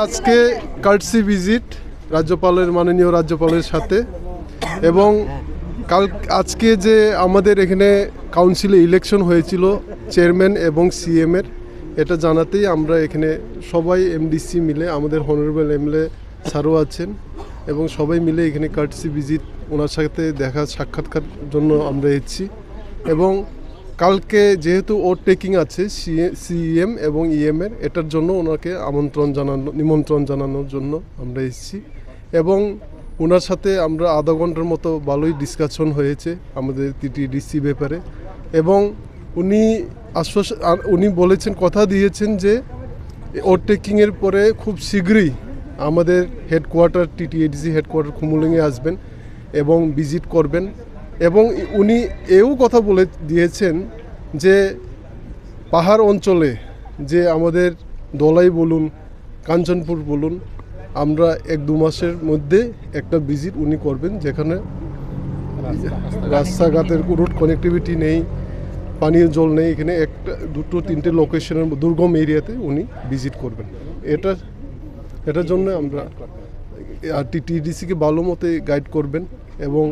আজকে কার্টসি ভিজিট রাজ্যপালের মাননীয় রাজ্যপালের সাথে, এবং আজকে যে আমাদের এখানে কাউন্সিলে ইলেকশন হয়েছিল চেয়ারম্যান এবং সিএমের, এটা জানাতেই আমরা এখানে সবাই এমডিসি মিলে, আমাদের হনারেবল এমএলএ স্যারও আছেন, এবং সবাই মিলে এখানে কার্টসি ভিজিট ওনার সাথে দেখা সাক্ষাৎকার জন্য আমরা এসেছি। এবং কালকে যেহেতু ওট টেকিং আছে সিএম এবং ইএমের, এটার জন্য ওনাকে নিমন্ত্রণ জানানোর জন্য আমরা এসেছি। এবং ওনার সাথে আমরা আধা ঘন্টার মতো ভালোই ডিসকাশন হয়েছে আমাদের টিটিডিসি ব্যাপারে, এবং উনি বলেছেন, কথা দিয়েছেন যে ওট টেকিংয়ের পরে খুব শীঘ্রই আমাদের হেডকোয়ার্টার টিটিডিসি হেডকোয়ার্টার খুমুলুঙে আসবেন এবং ভিজিট করবেন। এবং উনি এও কথা বলে দিয়েছেন যে পাহাড় অঞ্চলে যে আমাদের দলাই বলুন, কাঞ্চনপুর বলুন, আমরা 1-2 মাসের মধ্যে একটা ভিজিট উনি করবেন, যেখানে রাস্তাঘাটের রুট কানেক্টিভিটি নেই, পানীয় জল নেই, এখানে 1-2-3টে লোকেশনের দুর্গম এরিয়াতে উনি ভিজিট করবেন। এটার জন্য আমরা টিটিডিসিকে ভালো মতো গাইড করবেন, এবং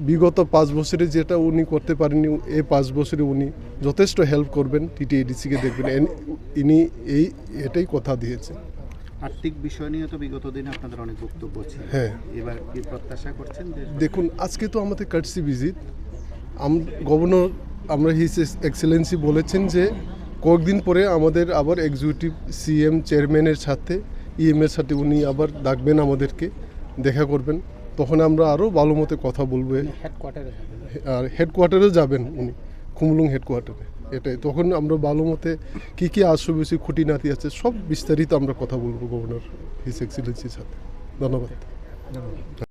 বিগত 5 বছরে যেটা উনি করতে পারেননি, এই 5 বছরে উনি যথেষ্ট হেল্প করবেন, টিটিডিসিকে দেখবেন, ইনি এটাই কথা দিয়েছেন। আর্থিক বিষয় নিয়ে তো বিগত দিনে আপনাদের অনেক বক্তব্য ছিল, হ্যাঁ, এবার কি প্রত্যাশা করছেন? দেখুন, আজকে তো আমাদের কার্টসি ভিজিট, গভর্নর আমরা হিজ এক্সেলেন্সি বলেছেন যে কয়েকদিন পরে আমাদের আবার এক্সিকিউটিভ সিএম চেয়ারম্যানের সাথে ইএমের সাথে উনি আবার ডাকবেন, আমাদেরকে দেখা করবেন, তখন আমরা আরও ভালো মতো কথা বলবো। আর হেডকোয়ার্টারে যাবেন উনি, খুমলুং হেডকোয়ার্টারে, এটাই তখন আমরা ভালো মতে কী আশুবেশি খুঁটিনাটি আছে সব বিস্তারিত আমরা কথা বলবো গভর্নর হিজ এক্সেলেন্সির সাথে। ধন্যবাদ।